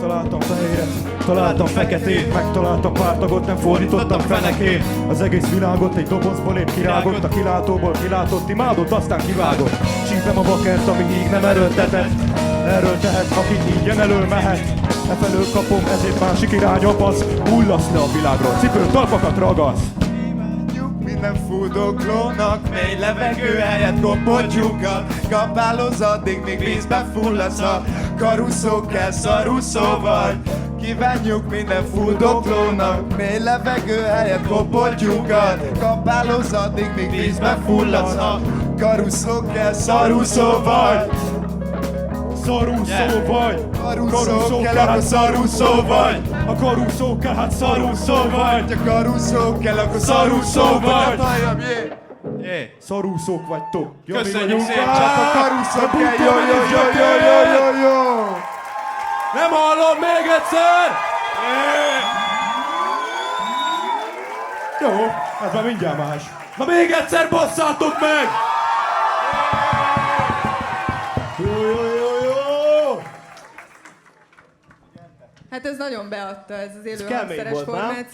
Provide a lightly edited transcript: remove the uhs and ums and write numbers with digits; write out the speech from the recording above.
Találtam fehéret, találtam feketét, megtaláltam pártagot, nem fordítottam fenekét. Az egész világot egy dobozból épp kirágott, a kilátóból kilátott, imádott, aztán kivágott. Csípem a bakert, ami így nem erőltetett, erről tehet, akit ingyen elől mehet. Efelől kapom, ezért másik irányba basz, hullasz le a világról, cipőn talpakat ragasz. Minden fuldoklónak mély levegő helyett gombodjukat kapálóz addig, míg vízbe fulladsz, ha karuszó kell, szaruszó vagy. Kívánjuk minden fuldoklónak mély levegő helyett gombodjukat kapálóz addig, míg vízbe fulladsz, ha karuszó kell, szaruszó vagy. Szarúszó vagy! Karuszó kell, akkor szaruszó vagy. A karuszó kell, hát szarúszó vagy! A karuszó kell, akkor szaruszó vagy. Halljam, jé! Szarúszók vagytok! Köszönjük szépen! Csak a karuszó kell, jó! Nem hallom még egyszer! Jó, ez már mindjárt más. Na még egyszer basszátok meg! Jó! Hát ez nagyon beadta, ez az élő kemény hangszeres volt, nem? formáció.